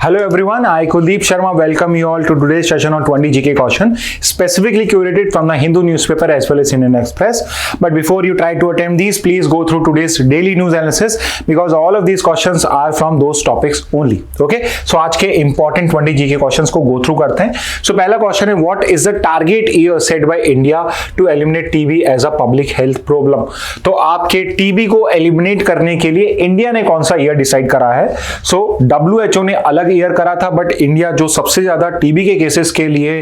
Hello everyone, I Kuldeep Sharma welcome you all to today's session on 20 GK question, specifically curated from the Hindu newspaper as well as Indian Express. But before you try to attempt these, please go through today's daily news analysis because all of these questions are from those topics only. Okay, so आज के important 20 GK questions को go through करते हैं. So पहला question है, what is the target year set by India to eliminate TB as a public health problem? तो आपके TB को eliminate करने के लिए इंडिया ने कौन सा ईयर डिसाइड करा है? So WHO ने अलग ईयर करा था, बट इंडिया जो सबसे ज्यादा टीबी के केसेस के लिए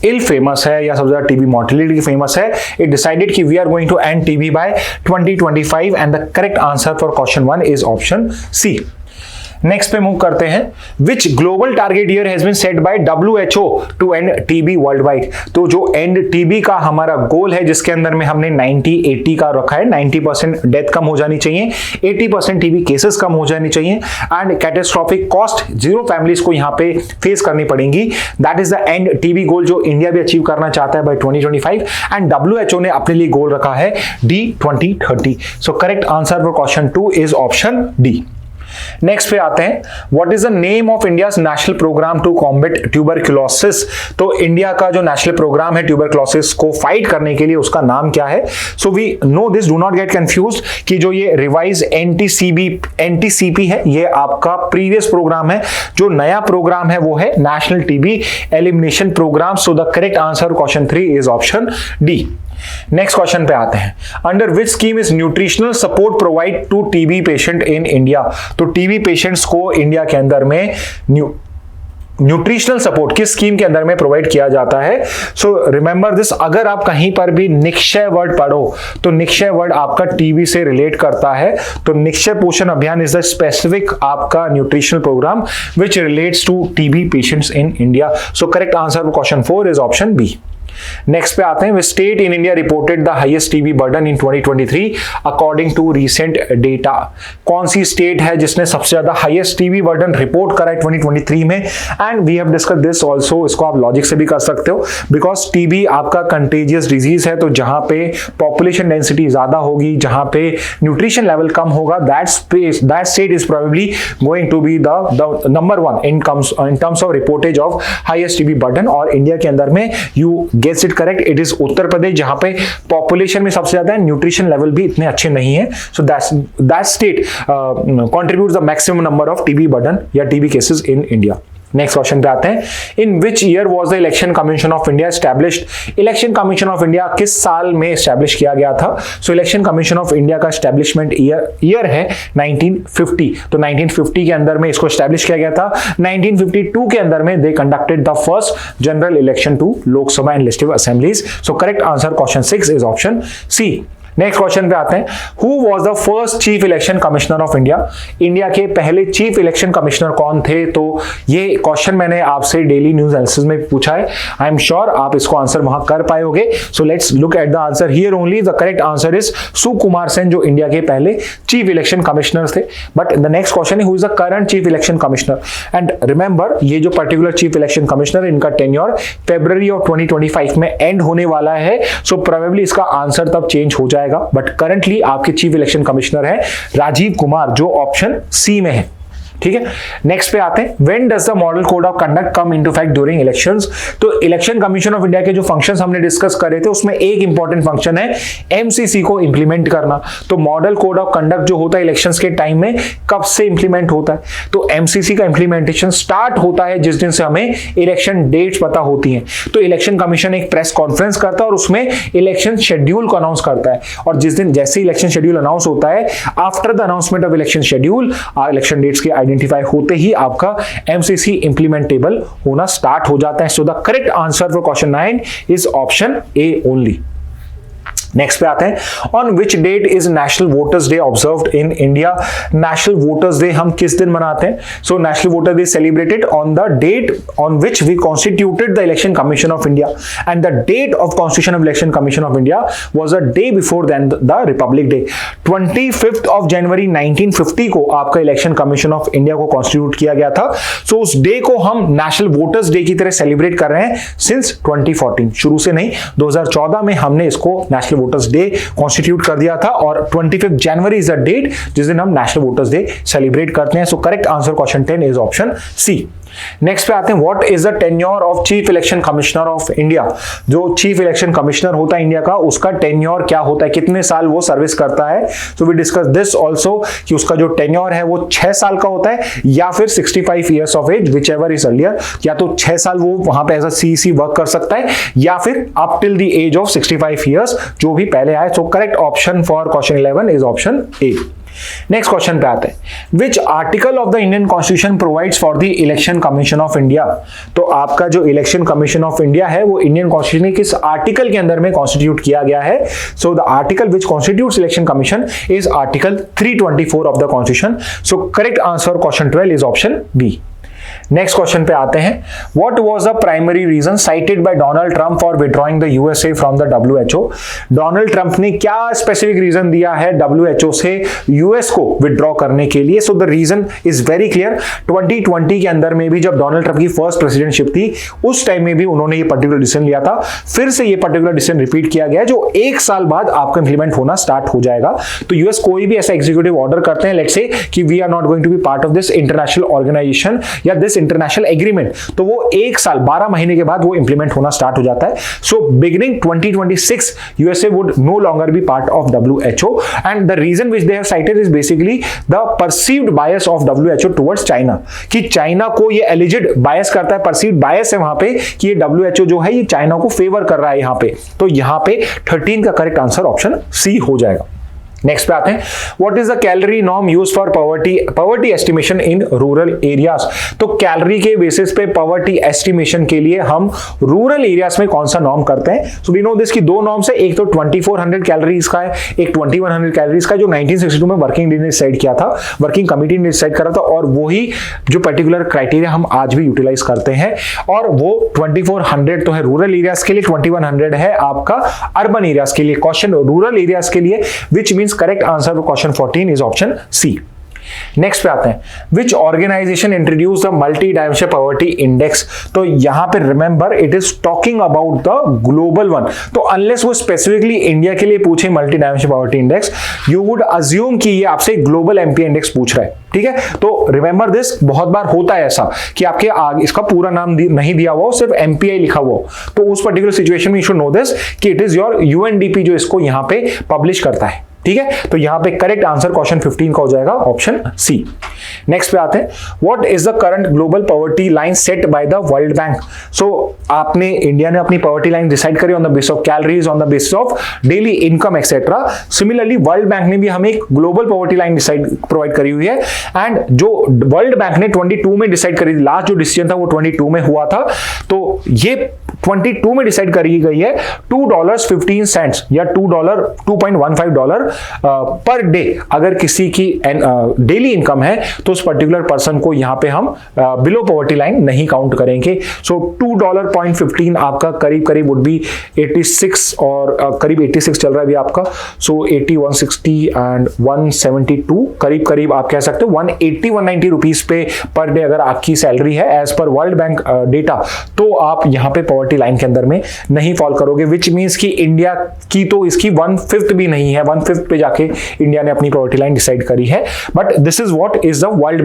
इल फेमस है या सबसे ज्यादा टीबी मॉर्टेलिटी फेमस है, इट डिसाइडेड कि we are going to end TB by 2025 and the correct answer for question 1 is option C. Next पे मूव करते हैं. Which global target year has been set by WHO to end TB worldwide? तो जो end TB का हमारा गोल है जिसके अंदर में हमने 90-80 का रखा है, 90% डेथ कम हो जानी चाहिए, 80% टीबी केसेस कम हो जानी चाहिए एंड कैटास्ट्रॉफिक कॉस्ट 0 फैमिलीज को यहाँ पे फेस करनी पड़ेंगी. That is the end TB goal जो इंडिया भी अचीव करना चाहता है बाय 2025 एंड WHO ने अपने लिए गोल रखा है D 2030. So correct answer for question 2 is option D. Next पे आते हैं. What is the name of India's national programme to combat tuberculosis? तो इंडिया का जो नेशनल प्रोग्राम है ट्यूबरक्लोसिस को फाइट करने के लिए उसका नाम क्या है? So we know this, do not get confused कि जो ये रिवाइज NTCP है ये आपका प्रीवियस प्रोग्राम है, जो नया प्रोग्राम है वो है national TB elimination programme. So the correct answer question 3 is option D. Next question पे आते हैं. Under which scheme is nutritional support provide to TB patient in India? तो टीबी पेशेंट्स को इंडिया के अंदर में न्यूट्रिशनल सपोर्ट किस scheme के अंदर में प्रोवाइड किया जाता है? सो रिमेंबर दिस, अगर आप कहीं पर भी निक्षय वर्ड पढ़ो तो निक्षय वर्ड आपका टीबी से रिलेट करता है. तो Nikshay Poshan Abhiyan is the specific आपका nutritional programme which relates to TB patients in India. So correct answer for question 4 is option B. Next पे आते हैं. State in India reported the highest TB burden in 2023 according to recent data? कौन सी state है जिसने सबसे ज्यादा highest TB burden report करा है 2023 में? And we have discuss this also. इसको आप लॉजिक से भी कर सकते हो बिकॉज टीबी आपका कंटेजियस डिजीज है, तो जहां पे पॉपुलेशन डेंसिटी ज्यादा होगी, जहां पे न्यूट्रिशन लेवल कम होगा, that state is probably going to be the number 1 in terms of reportage of highest TB burden. और इंडिया के अंदर में you gets it correct, it is Uttar Pradesh, जहां पे पॉपुलेशन में सबसे ज्यादा है, न्यूट्रिशन लेवल भी इतने अच्छे नहीं है. So that state contributes the maximum number of TB burden या TB cases in India. Next question पे आते हैं. In which year was the election commission of India established? Election commission of India किस साल में एस्टैब्लिश किया गया था? So election commission of India का एस्टैब्लिशमेंट ईयर है 1950. तो 1950 के अंदर में इसको एस्टैब्लिश किया गया था. 1952 के अंदर में they conducted the first general election to Lok Sabha and legislative assemblies. So correct answer question 6 is option C. Next question पे आते हैं. Who was the first chief election commissioner of India? India के पहले चीफ इलेक्शन कमिश्नर कौन थे? तो ये question मैंने आपसे डेली न्यूज एनालिसिस में पूछा है. आई एम श्योर आप इसको आंसर वहां कर पाओगे. So let's look at the answer here only. The correct answer is Sukumar Sen, जो इंडिया के पहले चीफ इलेक्शन कमिश्नर थे. बट द नेक्स्ट क्वेश्चन है, who is the current chief election commissioner? And remember ये जो पर्टिकुलर चीफ इलेक्शन कमिश्नर, इनका tenure February of 2025 में end होने वाला है. सो प्रोबेबली इसका आंसर तब चेंज हो जाएगा, बट करंटली आपके चीफ इलेक्शन कमिश्नर है राजीव कुमार, जो ऑप्शन सी में है. ठीक है. नेक्स्ट पे आते हैं. When does the model code of conduct come into effect during elections? तो इलेक्शन कमीशन ऑफ इंडिया के जो फंक्शंस हमने डिस्कस करे थे उसमें एक इंपॉर्टेंट फंक्शन है एमसीसी को इंप्लीमेंट करना. तो मॉडल कोड ऑफ कंडक्ट जो होता है इलेक्शंस के टाइम में कब से इंप्लीमेंट होता है? तो एमसीसी का इंप्लीमेंटेशन स्टार्ट होता है जिस दिन से हमें इलेक्शन डेट्स पता होती हैं. तो इलेक्शन कमीशन एक प्रेस कॉन्फ्रेंस करता है और उसमें इलेक्शन शेड्यूल को अनाउंस करता है. और जिस दिन जैसे इलेक्शन शेड्यूल अनाउंस होता है, after the announcement of election schedule, election dates के आइडेंटिफाई होते ही आपका एमसीसी इंप्लीमेंटेबल होना स्टार्ट हो जाता है. So the correct answer for question 9 is option A only. Next पे आते हैं. On which date is national voters day observed in India? National voters day हम किस दिन मनाते हैं? So national voter day celebrated on the date on which we constituted the election commission of India and the date of constitution of election commission of India was a day before then the Republic day. 25 of January 1950 को आपका election commission of India को constitute किया गया था. सो उस day को हम national voters day की तरह सेलिब्रेट कर रहे हैं सिंस 2014. शुरू से नहीं, 2014 में हमने इसको नेशनल वोटर्स डे कॉन्स्टिट्यूट कर दिया था और 25 जनवरी इज द डेट जिस दिन हम नेशनल वोटर्स डे सेलिब्रेट करते हैं. So correct answer question 10 is option C. Next पे आते हैं, what is the tenure of chief election commissioner of India. जो चीफ इलेक्शन कमिश्नर होता है इंडिया का, उसका टेन्योर क्या होता है, कितने साल वो सर्विस करता है। So we discuss this also कि उसका जो टेन्योर है वो 6 साल का होता है या फिर 65 years of age, whichever is earlier. या तो 6 साल वो वहां पे एज अ सीईसी वर्क कर सकता है या फिर up till the age of 65 years, जो भी पहले आए। So correct option for question 11 is option A. Next question पे आते हैं, which article of the Indian constitution provides for the election commission of India. तो आपका जो इलेक्शन कमीशन ऑफ इंडिया है वो इंडियन कॉन्स्टिट्यूशन के किस आर्टिकल के अंदर में कॉन्स्टिट्यूट किया गया है। So the article which constitutes election commission is article 324 of the constitution. So correct answer question 12 is option B. Next question पे आते हैं, what was the primary reason cited by Donald Trump for withdrawing the USA from the WHO. Donald Trump ने क्या specific reason दिया है WHO से US को withdraw करने के लिए। So the reason is very clear. 2020 के अंदर में भी जब डोनाल्ड ट्रंप की फर्स्ट प्रेसिडेंटशिप थी, उस टाइम में भी उन्होंने ये पर्टिकुलर डिसीजन लिया था। फिर से ये पर्टिकुलर डिसीजन रिपीट किया गया, जो 1 साल बाद आपका इंप्लीमेंट होना स्टार्ट हो जाएगा। तो यूएस कोई भी ऐसा एग्जीक्यूटिव ऑर्डर करते हैं, लेट्स से कि we are not going to be part of this international organisation या दिस इंटरनेशनल एग्रीमेंट, तो वो 1 साल 12 महीने के बाद वो इंप्लीमेंट होना स्टार्ट हो जाता है। So beginning 2026 USA would no longer be part of WHO and the reason which they have cited is basically the perceived bias of WHO towards China, कि चाइना को ये एलिजिड बायस करता है, परसीव्ड बायस है वहां पे कि ये डब्ल्यूएचओ जो है ये चाइना को फेवर कर रहा है यहां पे। तो यहां पे 13 का करेक्ट आंसर ऑप्शन सी हो जाएगा। नेक्स्ट पे आते हैं, what is the calorie norm use for poverty estimation in rural areas. तो कैलोरी के बेसिस पे पॉवर्टी एस्टिमेशन के लिए हम रूरल एरियाज में कौन सा नॉर्म करते हैं। सो वी नो दिस की 2 नॉर्म्स है, एक तो 2400 कैलोरीज का है, एक 2100 कैलोरीज का, जो 1962 में वर्किंग डे ने डिसाइड किया था, वर्किंग कमेटी ने डिसाइड करा था, और वही जो पर्टिकुलर क्राइटेरिया हम आज भी यूटिलाइज करते हैं। और वो 2400 तो है रूरल एरियाज के लिए, 2100 है आपका अर्बन एरियाज के लिए। क्वेश्चन रूरल एरियाज के लिए, which means correct answer for question 14 is option C. Next पे आते हैं, which organisation introduce the multidimensional poverty index. तो यहां पे remember it is talking about the global one. तो अनलेस वो स्पेसिफिकली इंडिया के लिए पूछे multidimensional poverty index, you would assume कि ये आपसे ग्लोबल एमपी इंडेक्स पूछ रहा है, ठीक है। तो रिमेंबर दिस, बहुत बार होता है ऐसा कि आपके आगे इसका पूरा नाम नहीं दिया हुआ, सिर्फ एमपीआई लिखा हुआ, तो उस पर्टिकुलर सिचुएशन में यू शुड नो दिस कि इट इज योर यूएनडीपी जो इसको यहां पे पब्लिश करता है, ठीक है। तो यहां पे करेक्ट आंसर क्वेश्चन 15 का हो जाएगा ऑप्शन सी। नेक्स्ट पे आते हैं, what is the current global poverty line set by the world bank. So आपने इंडिया ने अपनी पॉवर्टी लाइन डिसाइड करी on the basis of calories, on the basis of daily income etcetera. Similarly world bank ने भी हमें एक global poverty line decide provide करी हुई है, एंड जो वर्ल्ड बैंक ने 22 में डिसाइड करी, लास्ट जो डिसीजन था वो 22 में हुआ था। तो ये 22 में डिसाइड करी गई है $2.15 या $2.15 पर डे। अगर किसी की डेली इनकम है तो उस पर्टिकुलर पर्सन को यहां पे हम बिलो पॉवर्टी लाइन नहीं काउंट करेंगे। सो $2.15 आपका करीब करीब वुड बी 86 और करीब 86 चल रहा है अभी आपका। सो 80, 160 एंड 172 करीब करीब आप कह सकते हो 180, 190 रुपीज पे पर डे अगर आपकी सैलरी है as per world bank data, तो आप यहां पे पॉवर्टी लाइन के अंदर में नहीं फॉल करोगे, विच मीन्स कि इंडिया की तो इसकी 1/5 भी नहीं है, 1/5 पे जाके इंडिया ने अपनी पॉवर्टी लाइन डिसाइड करी है। But this is what is the world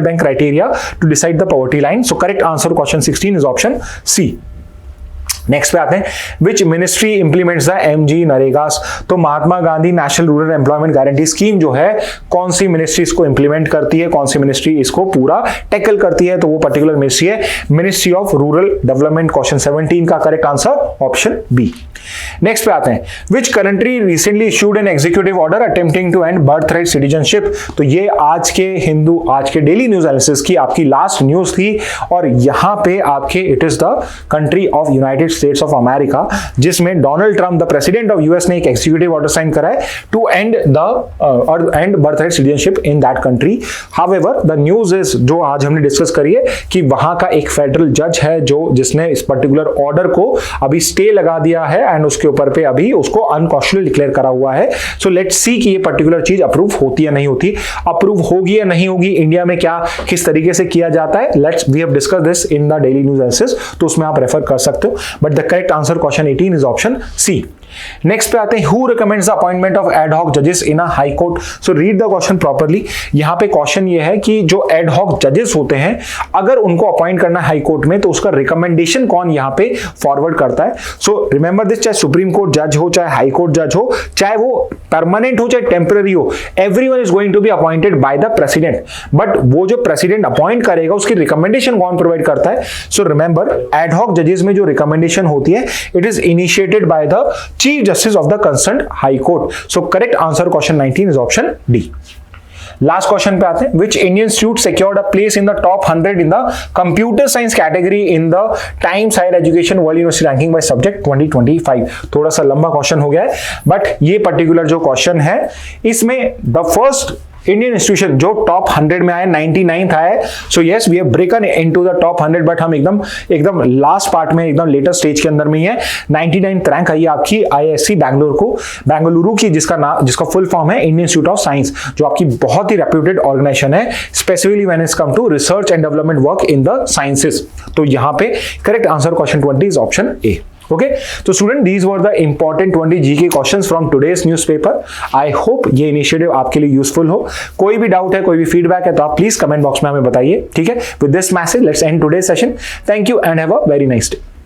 bank criteria to decide the poverty line. So correct answer question 16 is option C. Next पे आते हैं, which ministry implements the MG NREGS. तो Mahatma Gandhi national rural employment guarantee scheme जो है, कौन सी ministry इसको implement करती है, कौन सी मिनिस्ट्री इसको पूरा टैकल करती है, तो वो पर्टिकुलर मिनिस्ट्री है ministry of rural development. Question 17 का correct answer option B. Next पे आते हैं, which country recently issued an executive order attempting to end birth right citizenship. तो ये आज के डेली न्यूज एनालिसिस की आपकी लास्ट न्यूज थी, और यहां पे आपके it is the country of United States of America, जिसमें Donald Trump the president of US ने एक एग्जीक्यूटिव ऑर्डर साइन करा है to end birth right citizenship in that country. However the news is, जो आज हमने डिस्कस करी है, कि वहां का एक फेडरल जज है जिसने इस पर्टिकुलर ऑर्डर को अभी स्टे लगा दिया है एंड उसके ऊपर पे अभी उसको अनकॉन्स्टिट्यूशनल डिक्लेयर करा हुआ है। सो लेट्स सी कि ये पर्टिकुलर चीज अप्रूव होती है नहीं होती, अप्रूव होगी या नहीं होगी, इंडिया में क्या किस तरीके से किया जाता है, let's we have discuss this in the daily news analysis, तो उसमें आप रेफर कर सकते हो। But the correct answer question 18 is option C. Next पे आते हैं, who recommends the appointment of ad hoc जजेस in a high court. So read the question properly. यहाँ पे क्वेश्चन ये है कि जो एड हॉक जजेस होते हैं, अगर उनको अपॉइंट करना है हाई कोर्ट में, तो उसका रिकमेंडेशन कौन यहाँ पे फॉरवर्ड करता है। सो रिमेंबर दिस, चाहे सुप्रीम कोर्ट जज हो, चाहे हाई कोर्ट जज हो, चाहे वो परमानेंट हो, चाहे टेम्पररी हो, everyone is going to be appointed by the president. But वो जो प्रेसिडेंट अपॉइंट करेगा, उसकी रिकमेंडेशन कौन प्रोवाइड करता है। सो रिमेंबर, एड हॉक जजेस में जो रिकमेंडेशन होती है, it is initiated by the chief justice of the concerned high court. So correct answer question 19 is option D. Last question पे आते हैं, which Indian institute secured a place in the top 100 in the computer science category in the Times Higher Education World University Ranking by Subject 2025। थोड़ा सा लंबा question हो गया है, but ये पर्टिकुलर जो क्वेश्चन है, इसमें द फर्स्ट इंडियन इंस्टीट्यूशन जो टॉप 100 में आया, 99th आया है। So yes, we have broken into the top 100, but हम एकदम लास्ट पार्ट में, एकदम लेटेस्ट स्टेज के अंदर में ही है। 99th रैंक आई आपकी आईआईएससी बेंगलुरु की, जिसका फुल फॉर्म है इंडियन इंस्टीट्यूट ऑफ साइंस, जो आपकी बहुत ही रेप्यूटेड ऑर्गेनाइजेशन है, specifically when it's come to research and development work in the sciences. तो यहाँ पे correct answer question 20 is option A. Okay, तो student, these were the important 20 GK questions from today's newspaper. I hope ये initiative आपके लिए useful हो। कोई भी डाउट है, कोई भी फीडबैक है, तो आप प्लीज कमेंट बॉक्स में हमें बताइए। ठीक है, with this message let's end today's session. Thank you and have a very nice day.